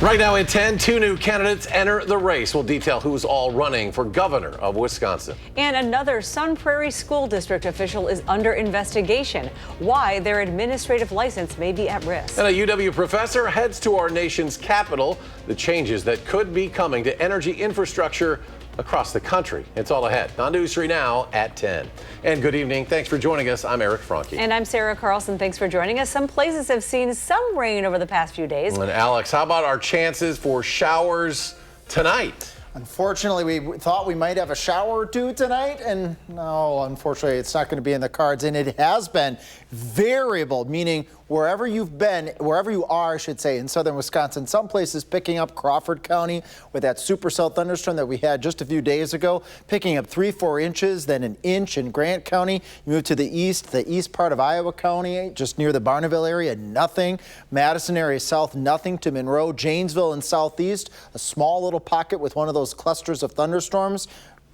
Right now at 10, two new candidates enter the race. We'll detail who's all running for governor of Wisconsin. And another Sun Prairie School District official is under investigation. Why their administrative license may be at risk. And a UW professor heads to our nation's capital. The changes that could be coming to energy infrastructure across the country. It's all ahead on News 3 Now at 10. And good evening. Thanks for joining us. I'm Eric Franke. And I'm Sarah Carlson. Thanks for joining us. Some places have seen some rain over the past few days. And Alex, how about our chances for showers tonight? Unfortunately, we thought we might have a shower or two tonight, and no, unfortunately, it's not going to be in the cards. And it has been variable, meaning wherever you've been, wherever you are, I should say, in southern Wisconsin, some places picking up Crawford County with that supercell thunderstorm that we had just a few days ago, picking up 3-4 inches, then an inch in Grant County. You move to the east part of Iowa County, just near the Barneville area, nothing. Madison area south, nothing to Monroe. Janesville and southeast, a small little pocket with one of those clusters of thunderstorms.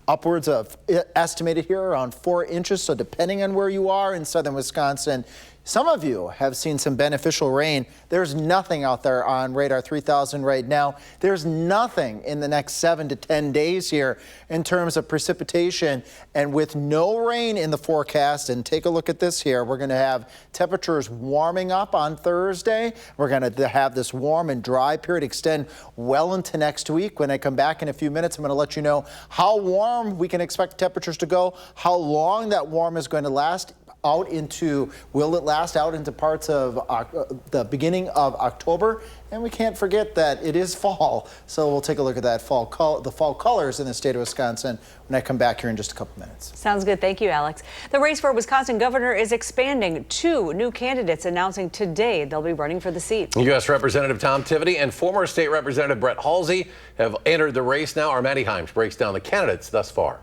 Upwards of, estimated here, around 4 inches. So depending on where you are in southern Wisconsin, some of you have seen some beneficial rain. There's nothing out there on radar 3000 right now. There's nothing in the next 7 to 10 days here in terms of precipitation. And with no rain in the forecast, and take a look at this here, we're going to have temperatures warming up on Thursday. We're going to have this warm and dry period extend well into next week. When I come back in a few minutes, I'm going to let you know how warm we can expect temperatures to go, how long that warm is going to last. Will it last out into parts of the beginning of October? And we can't forget that it is fall. So we'll take a look at that the fall colors in the state of Wisconsin when I come back here in just a couple minutes. Sounds good. Thank you, Alex. The race for Wisconsin governor is expanding. 2 new candidates announcing today they'll be running for the seat. U.S. Representative Tom Tiffany and former state Representative Brett Halsey have entered the race now. Our Maddie Himes breaks down the candidates thus far.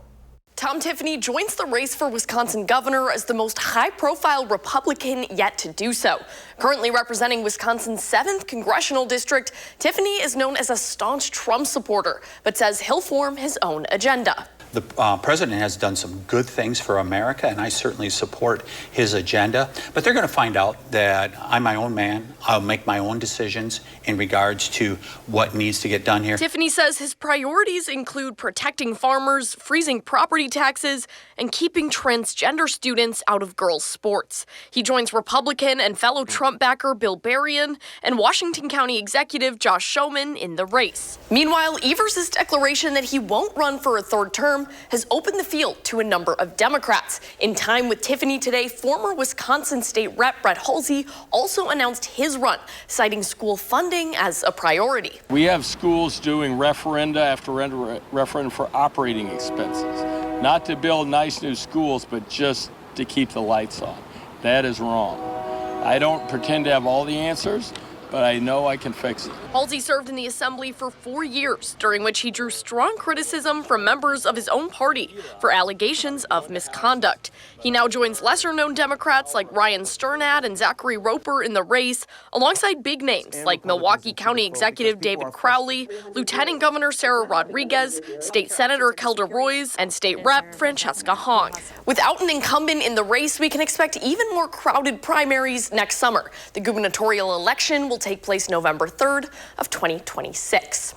Tom Tiffany joins the race for Wisconsin governor as the most high-profile Republican yet to do so. Currently representing Wisconsin's 7th congressional district, Tiffany is known as a staunch Trump supporter, but says he'll form his own agenda. The president has done some good things for America, and I certainly support his agenda. But they're going to find out that I'm my own man. I'll make my own decisions in regards to what needs to get done here. Tiffany says his priorities include protecting farmers, freezing property taxes, and keeping transgender students out of girls' sports. He joins Republican and fellow Trump backer Bill Berrien and Washington County Executive Josh Schoeman in the race. Meanwhile, Evers' declaration that he won't run for a third term has opened the field to a number of Democrats. In time with Tiffany today, former Wisconsin State Rep Brett Halsey also announced his run, citing school funding as a priority. We have schools doing referenda after referenda for operating expenses, not to build nice new schools, but just to keep the lights on. That is wrong. I don't pretend to have all the answers, but I know I can fix it. Halsey served in the assembly for 4 years, during which he drew strong criticism from members of his own party for allegations of misconduct. He now joins lesser-known Democrats like Ryan Sternad and Zachary Roper in the race, alongside big names like Milwaukee County Executive David Crowley, Lieutenant Governor Sarah Rodriguez, State Senator Kelda Roys, and State Rep Francesca Hong. Without an incumbent in the race, we can expect even more crowded primaries next summer. The gubernatorial election will take place November 3rd of 2026.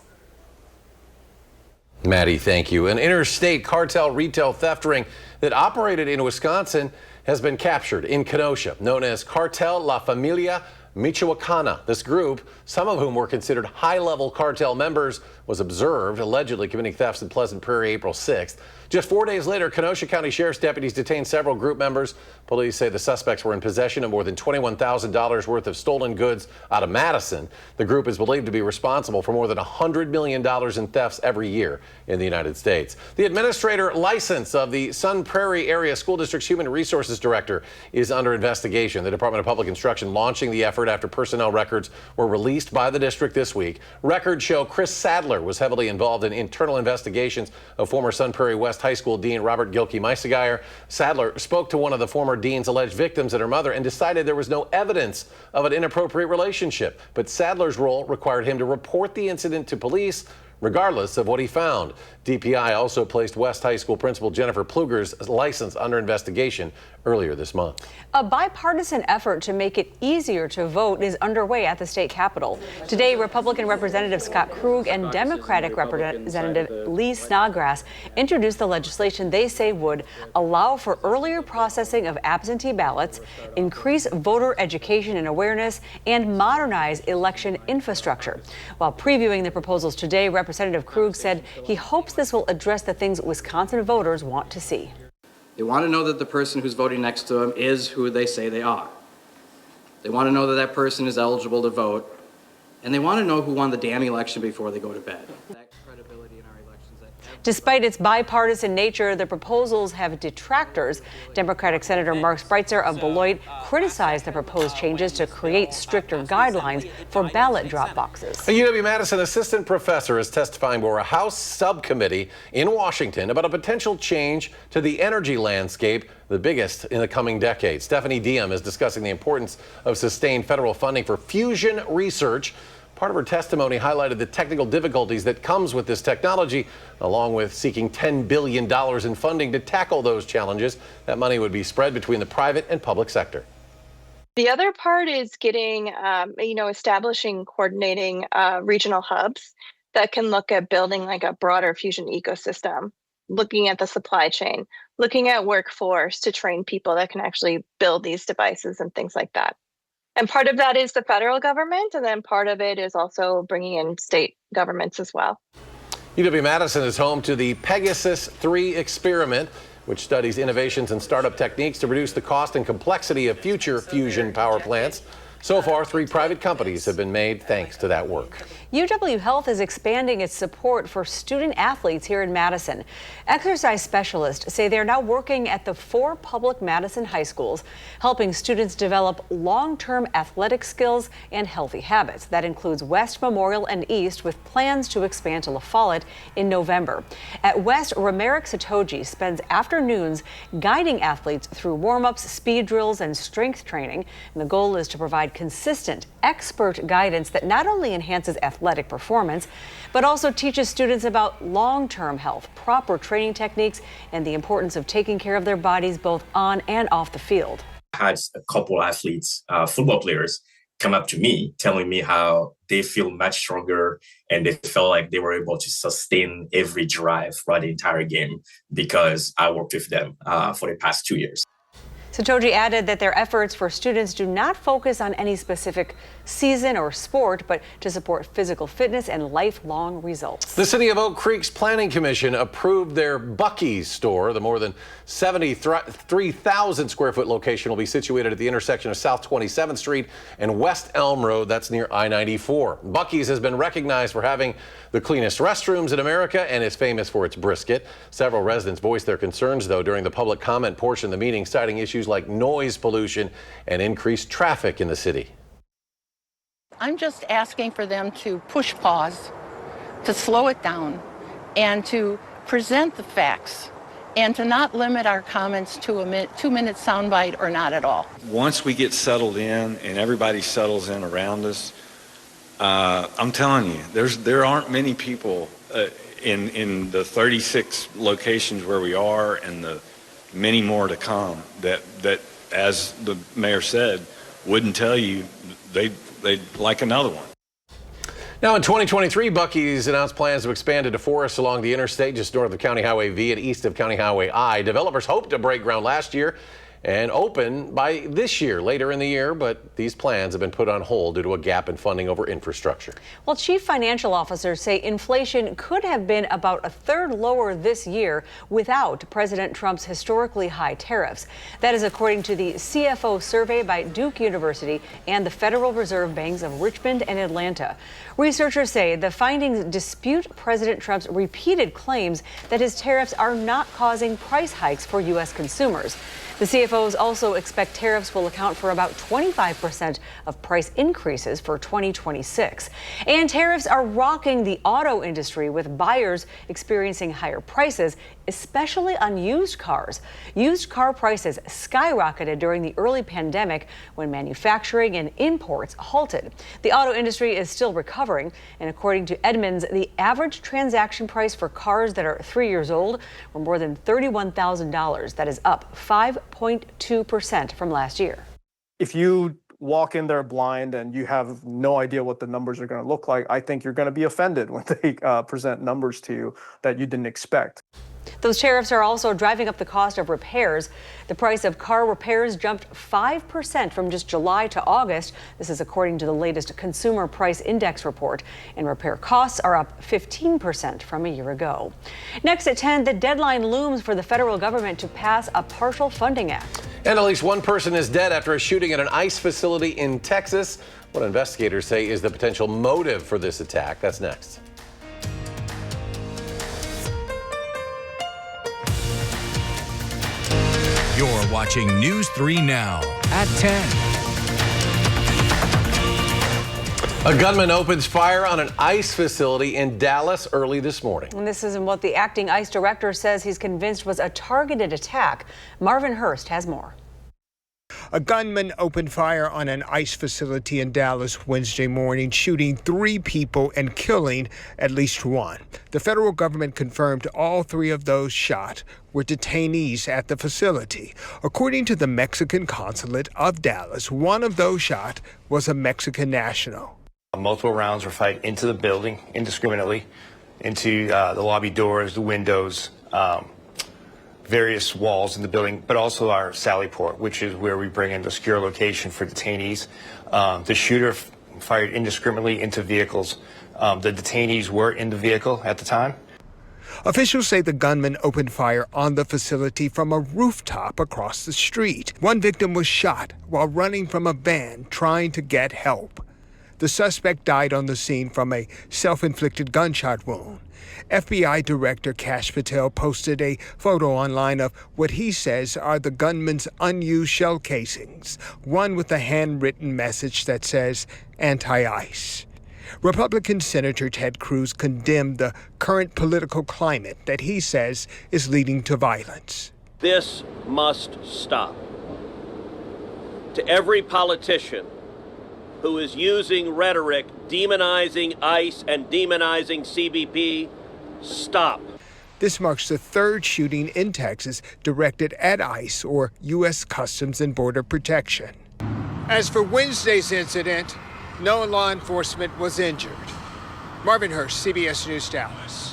Maddie, thank you. An interstate cartel retail theft ring that operated in Wisconsin has been captured in Kenosha, known as Cartel La Familia Michoacana. This group, some of whom were considered high-level cartel members, was observed allegedly committing thefts in Pleasant Prairie April 6th. Just 4 days later, Kenosha County Sheriff's deputies detained several group members. Police say the suspects were in possession of more than $21,000 worth of stolen goods out of Madison. The group is believed to be responsible for more than $100 million in thefts every year in the United States. The administrator license of the Sun Prairie Area School District's Human Resources Director is under investigation. The Department of Public Instruction launching the effort after personnel records were released by the district this week. Records show Chris Sadler was heavily involved in internal investigations of former Sun Prairie West High School Dean Robert Gilkey-Meisgeyer. Sadler spoke to one of the former dean's alleged victims and her mother and decided there was no evidence of an inappropriate relationship. But Sadler's role required him to report the incident to police. regardless of what he found. DPI also placed West High School principal Jennifer Pluger's license under investigation earlier this month. A bipartisan effort to make it easier to vote is underway at the state capitol. Today, Republican Representative Scott Krug and Democratic Representative Lee Snodgrass introduced the legislation they say would allow for earlier processing of absentee ballots, increase voter education and awareness, and modernize election infrastructure. While previewing the proposals today, Representative Krug said he hopes this will address the things Wisconsin voters want to see. They want to know that the person who's voting next to them is who they say they are. They want to know that that person is eligible to vote, and they want to know who won the damn election before they go to bed. That credibility in our elections. Despite its bipartisan nature, the proposals have detractors. Democratic Senator Mark Spreitzer of Beloit criticized the proposed changes to create stricter guidelines for ballot drop boxes. A UW-Madison assistant professor is testifying before a House subcommittee in Washington about a potential change to the energy landscape, the biggest in the coming decade. Stephanie Diem is discussing the importance of sustained federal funding for fusion research. Part of her testimony highlighted the technical difficulties that comes with this technology, along with seeking $10 billion in funding to tackle those challenges. That money would be spread between the private and public sector. The other part is getting, establishing, coordinating regional hubs that can look at building like a broader fusion ecosystem, looking at the supply chain, looking at workforce to train people that can actually build these devices and things like that. And part of that is the federal government, and then part of it is also bringing in state governments as well. UW-Madison is home to the Pegasus 3 experiment, which studies innovations and startup techniques to reduce the cost and complexity of future fusion power plants. So far, 3 private companies have been made thanks to that work. UW Health is expanding its support for student athletes here in Madison. Exercise specialists say they're now working at the 4 public Madison high schools, helping students develop long-term athletic skills and healthy habits. That includes West, Memorial, and East, with plans to expand to La Follette in November. At West, Romeric Satoji spends afternoons guiding athletes through warm-ups, speed drills, and strength training. And the goal is to provide consistent, expert guidance that not only enhances athletic performance, but also teaches students about long-term health, proper training techniques, and the importance of taking care of their bodies both on and off the field. I had a couple athletes, football players, come up to me telling me how they feel much stronger and they felt like they were able to sustain every drive throughout the entire game because I worked with them for the past 2 years. Satoji added that their efforts for students do not focus on any specific season or sport, but to support physical fitness and lifelong results. The City of Oak Creek's Planning Commission approved their Buc-ee's store. The more than 73,000 square foot location will be situated at the intersection of South 27th Street and West Elm Road. That's near I-94. Buc-ee's has been recognized for having the cleanest restrooms in America and is famous for its brisket. Several residents voiced their concerns, though, during the public comment portion of the meeting, citing issues like noise pollution and increased traffic in the city. I'm just asking for them to push pause, to slow it down, and to present the facts, and to not limit our comments to a 2-minute soundbite or not at all. Once we get settled in and everybody settles in around us, I'm telling you, there aren't many people in the 36 locations where we are and the many more to come that as the mayor said, wouldn't tell you they'd like another one. Now in 2023, Buc-ee's announced plans to expand into forests along the interstate just north of County Highway V and east of County Highway I. Developers hoped to break ground last year and open by this year, later in the year, but these plans have been put on hold due to a gap in funding over infrastructure. Well, chief financial officers say inflation could have been about a third lower this year without President Trump's historically high tariffs. That is according to the CFO survey by Duke University and the Federal Reserve Banks of Richmond and Atlanta. Researchers say the findings dispute President Trump's repeated claims that his tariffs are not causing price hikes for U.S. consumers. The CFOs also expect tariffs will account for about 25% of price increases for 2026. And tariffs are rocking the auto industry, with buyers experiencing higher prices especially on used cars. Used car prices skyrocketed during the early pandemic when manufacturing and imports halted. The auto industry is still recovering, and according to Edmunds, the average transaction price for cars that are 3 years old were more than $31,000. That is up 5.2% from last year. If you walk in there blind and you have no idea what the numbers are going to look like, I think you're going to be offended when they present numbers to you that you didn't expect. Those tariffs are also driving up the cost of repairs. The price of car repairs jumped 5% from just July to August. This is according to the latest Consumer Price Index report. And repair costs are up 15% from a year ago. Next at 10, the deadline looms for the federal government to pass a partial funding act. And at least one person is dead after a shooting at an ICE facility in Texas. What investigators say is the potential motive for this attack. That's next. You're watching News 3 Now at 10. A gunman opens fire on an ICE facility in Dallas early this morning. And this isn't what the acting ICE director says he's convinced was a targeted attack. Marvin Hurst has more. A gunman opened fire on an ICE facility in Dallas Wednesday morning, shooting 3 people and killing at least 1. The federal government confirmed all 3 of those shot were detainees at the facility. According to the Mexican consulate of Dallas, one of those shot was a Mexican national. Multiple rounds were fired into the building indiscriminately, into the lobby doors, the windows, various walls in the building, but also our sally port, which is where we bring in the secure location for detainees. The shooter fired indiscriminately into vehicles. The detainees were in the vehicle at the time. Officials say the gunman opened fire on the facility from a rooftop across the street. One victim was shot while running from a van trying to get help. The suspect died on the scene from a self-inflicted gunshot wound. FBI Director Kash Patel posted a photo online of what he says are the gunman's unused shell casings, one with a handwritten message that says anti-ICE. Republican Senator Ted Cruz condemned the current political climate that he says is leading to violence. This must stop. To every politician who is using rhetoric demonizing ICE and demonizing CBP, stop. This marks the 3rd shooting in Texas directed at ICE, or U.S. Customs and Border Protection. As for Wednesday's incident, no law enforcement was injured. Marvin Hurst, CBS News, Dallas.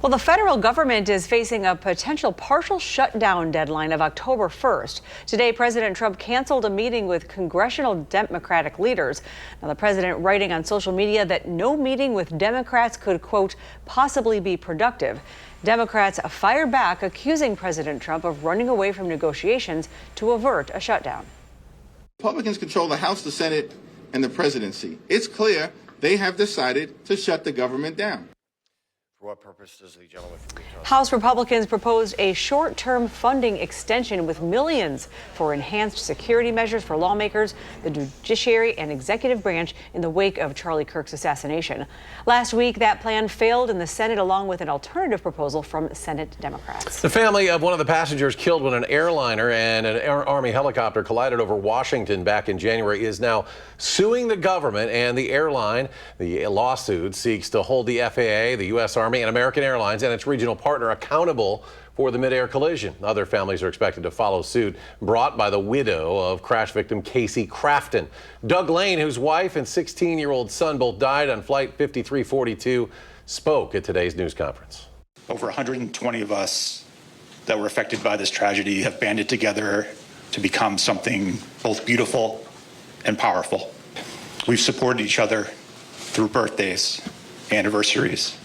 Well, the federal government is facing a potential partial shutdown deadline of October 1st. Today, President Trump canceled a meeting with congressional Democratic leaders. Now, the president writing on social media that no meeting with Democrats could, quote, possibly be productive. Democrats fired back, accusing President Trump of running away from negotiations to avert a shutdown. Republicans control the House, the Senate, and the presidency. It's clear they have decided to shut the government down. For what purpose does the gentleman from Utah? House Republicans proposed a short-term funding extension with millions for enhanced security measures for lawmakers, the judiciary, and executive branch in the wake of Charlie Kirk's assassination. Last week, that plan failed in the Senate along with an alternative proposal from Senate Democrats. The family of one of the passengers killed when an airliner and an Army helicopter collided over Washington back in January is now suing the government and the airline. The lawsuit seeks to hold the FAA, the U.S. Army, and American Airlines and its regional partner accountable for the mid-air collision. Other families are expected to follow suit, brought by the widow of crash victim Casey Crafton. Doug Lane, whose wife and 16-year-old son both died on Flight 5342, spoke at today's news conference. Over 120 of us that were affected by this tragedy have banded together to become something both beautiful and powerful. We've supported each other through birthdays, anniversaries,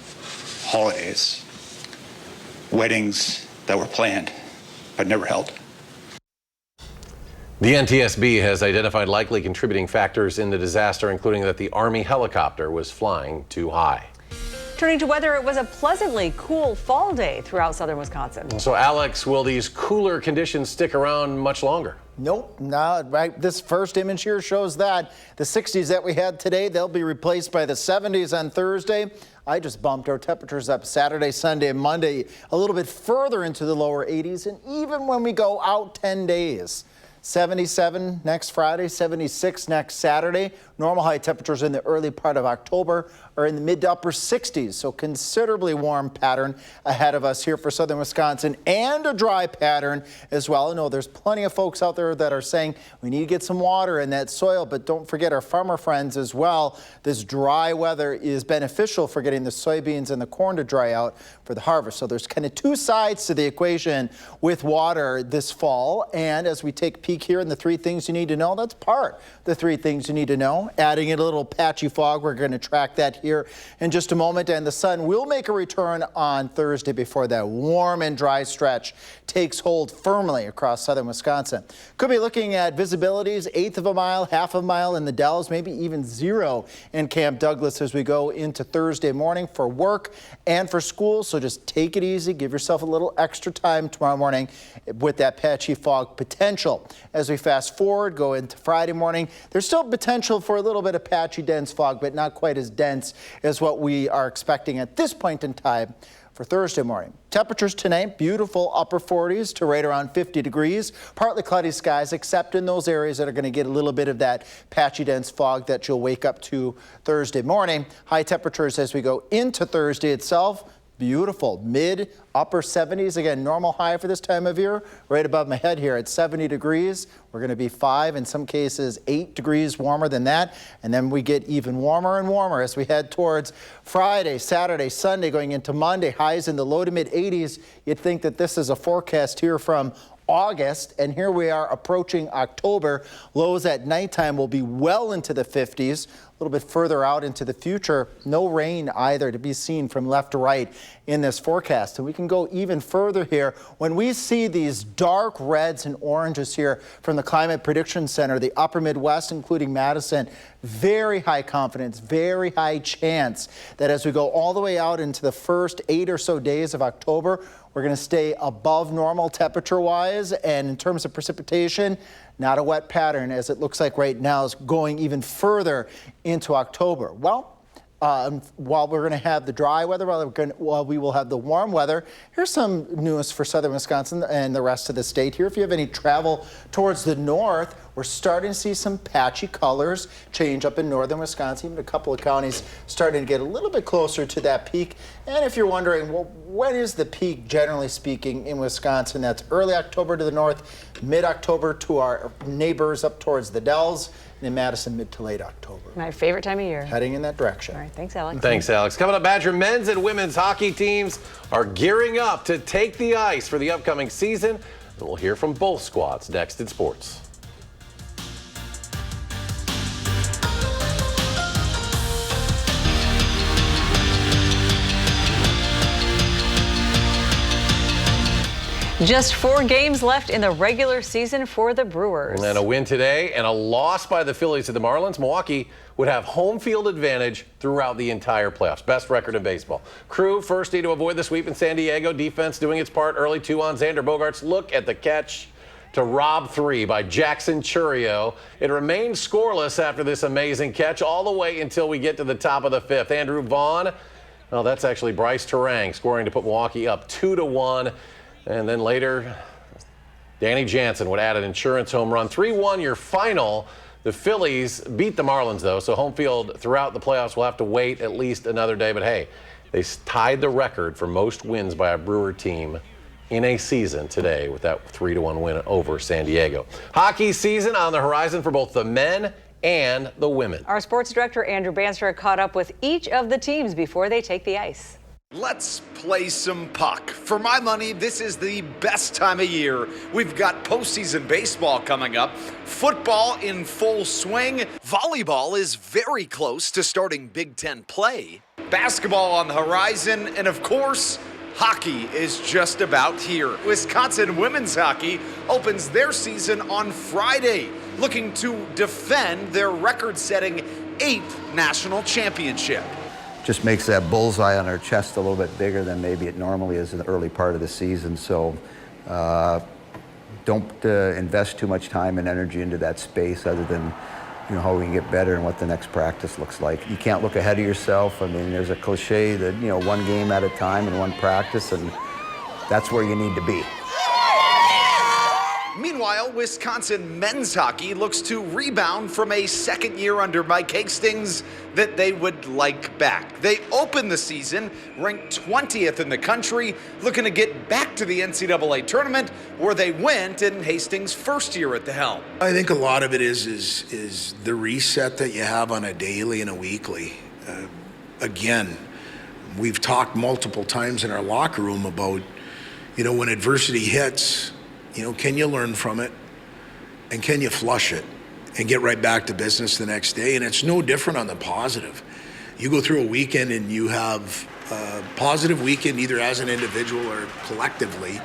holidays, weddings that were planned but never held. The NTSB has identified likely contributing factors in the disaster, including that the Army helicopter was flying too high. Turning to weather, it was a pleasantly cool fall day throughout southern Wisconsin. So, Alex, will these cooler conditions stick around much longer? Nope, not right. This first image here shows that the 60s that we had today, they'll be replaced by the 70s on Thursday. I just bumped our temperatures up Saturday, Sunday, and Monday a little bit further into the lower 80s. And even when we go out 10 days, 77 next Friday, 76 next Saturday. Normal high temperatures in the early part of October are in the mid to upper 60s, so considerably warm pattern ahead of us here for southern Wisconsin, and a dry pattern as well. I know there's plenty of folks out there that are saying we need to get some water in that soil, but don't forget our farmer friends as well. This dry weather is beneficial for getting the soybeans and the corn to dry out for the harvest. So there's kind of two sides to the equation with water this fall. And as we take a peek here in the three things you need to know, that's part of the three things you need to know. Adding in a little patchy fog, we're going to track that here in just a moment. And the sun will make a return on Thursday before that warm and dry stretch takes hold firmly across southern Wisconsin. Could be looking at visibilities, 1/8 of a mile, 1/2 of a mile in the Dells, maybe even 0 in Camp Douglas as we go into Thursday morning for work and for school. So just take it easy. Give yourself a little extra time tomorrow morning with that patchy fog potential. As we fast forward, go into Friday morning, there's still potential for a little bit of patchy dense fog, but not quite as dense as what we are expecting at this point in time for Thursday morning. Temperatures tonight, beautiful upper 40s to right around 50 degrees. Partly cloudy skies, except in those areas that are going to get a little bit of that patchy dense fog that you'll wake up to Thursday morning. High temperatures as we go into Thursday itself. Beautiful mid upper 70s. Again, normal high for this time of year. Right above my head here at 70 degrees. We're going to be 5, in some cases 8 degrees warmer than that. And then we get even warmer and warmer as we head towards Friday, Saturday, Sunday, going into Monday. Highs in the low to mid 80s. You'd think that this is a forecast here from August, and here we are approaching October. Lows at nighttime will be well into the 50s. A little bit further out into the future, no rain either to be seen from left to right in this forecast. And we can go even further here. When we see these dark reds and oranges here from the Climate Prediction Center, the upper Midwest, including Madison, very high confidence, very high chance that as we go all the way out into the first 8 or so days of October, we're going to stay above normal temperature-wise, and in terms of precipitation, not a wet pattern as it looks like right now is going even further into October. Well, while we're going to have the dry weather, while we will have the warm weather, here's some news for southern Wisconsin and the rest of the state here. If you have any travel towards the north, we're starting to see some patchy colors change up in northern Wisconsin. Even a couple of counties starting to get a little bit closer to that peak. And if you're wondering, well, when is the peak, generally speaking, in Wisconsin? That's early October to the north, mid-October to our neighbors up towards the Dells, and in Madison, mid to late October. My favorite time of year. Heading in that direction. All right, thanks, Alex. Thanks, Alex. Coming up, Badger men's and women's hockey teams are gearing up to take the ice for the upcoming season. And we'll hear from both squads next in sports. Just 4 games left in the regular season for the Brewers. And a win today and a loss by the Phillies to the Marlins. Milwaukee would have home field advantage throughout the entire playoffs. Best record in baseball. Crew first need to avoid the sweep in San Diego. Defense doing its part early. 2 on Xander Bogaerts. Look at the catch to rob 3 by Jackson Chourio. It remains scoreless after this amazing catch all the way until we get to the top of the 5th. Andrew Vaughn, well, that's actually Bryce Terang scoring to put Milwaukee up 2-1. And then later, Danny Jansen would add an insurance home run. 3-1 your final. The Phillies beat the Marlins, though, so home field throughout the playoffs will have to wait at least another day. But, hey, they tied the record for most wins by a Brewer team in a season today with that 3-1 win over San Diego. Hockey season on the horizon for both the men and the women. Our sports director, Andrew Banstra, caught up with each of the teams before they take the ice. Let's play some puck. For my money, this is the best time of year. We've got postseason baseball coming up, football in full swing, volleyball is very close to starting Big Ten play, basketball on the horizon, and of course, hockey is just about here. Wisconsin women's hockey opens their season on Friday, looking to defend their record-setting 8th national championship. just makes that bullseye on our chest a little bit bigger than maybe it normally is in the early part of the season. So don't invest too much time and energy into that space other than how we can get better and what the next practice looks like. You can't look ahead of yourself. I mean, there's a cliche that, one game at a time and one practice, and that's where you need to be. Meanwhile, Wisconsin men's hockey looks to rebound from a second year under Mike Hastings that they would like back. They opened the season ranked 20th in the country, looking to get back to the NCAA tournament where they went in Hastings' first year at the helm. I think a lot of it is the reset that you have on a daily and a weekly. Again, we've talked multiple times in our locker room about, when adversity hits, can you learn from it, and can you flush it and get right back to business the next day? And it's no different on the positive. You go through a weekend and you have a positive weekend, either as an individual or collectively,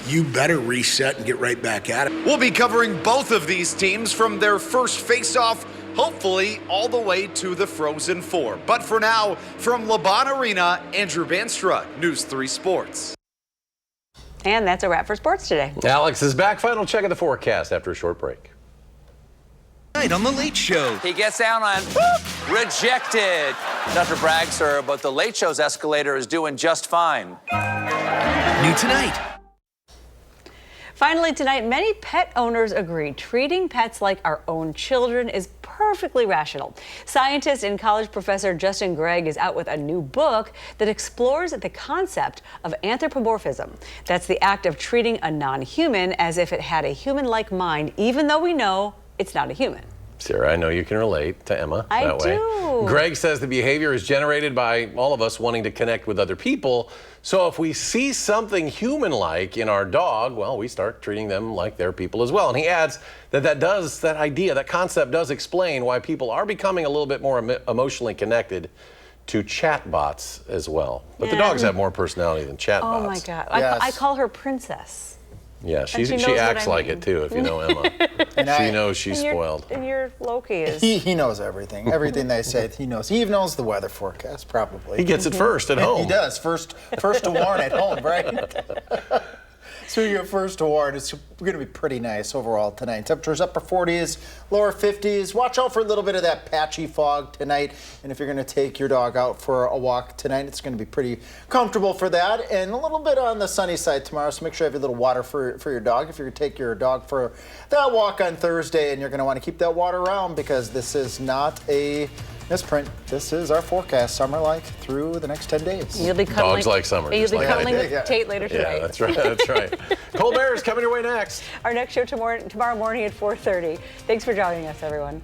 you better reset and get right back at it. We'll be covering both of these teams from their first face-off, hopefully all the way to the Frozen Four. But for now, from LeBon Arena, Andrew Banstra, News 3 Sports. And that's a wrap for sports today. Alex is back. Final check of the forecast after a short break. Tonight on The Late Show. He gets down on rejected. Not to brag, sir, but The Late Show's escalator is doing just fine. New tonight. Finally tonight, many pet owners agree treating pets like our own children is perfectly rational. Scientist and college professor Justin Gregg is out with a new book that explores the concept of anthropomorphism. That's the act of treating a non-human as if it had a human-like mind, even though we know it's not a human. Sarah, I know you can relate to Emma I that way. do. Greg says the behavior is generated by all of us wanting to connect with other people. So if we see something human-like in our dog, well, we start treating them like they're people as well. And he adds that that concept does explain why people are becoming a little bit more emotionally connected to chatbots as well. But the dogs have more personality than chatbots. Oh my God. Yes. I call her Princess. Yeah, she knows acts what I like mean. it too, if you know Emma. She knows she's spoiled. And your Loki is. He knows everything. Everything they say, he knows. He even knows the weather forecast, probably. He gets it first at home. He does. First to warn at home, right? So you're first to warn. It's going to be pretty nice overall tonight. Temperatures upper 40s, lower 50s. Watch out for a little bit of that patchy fog tonight. And if you're going to take your dog out for a walk tonight, it's going to be pretty comfortable for that. And a little bit on the sunny side tomorrow. So make sure you have a little water for your dog. If you're going to take your dog for that walk on Thursday, and you're going to want to keep that water around because this is not a misprint. This is our forecast, summer-like through the next 10 days. You'll be cuddling. Dogs like summer. You'll be like cuddling with Tate later tonight. Yeah, that's right. That's right. Colbert is coming your way next. Our next show tomorrow morning at 4:30. Thanks for joining us, everyone.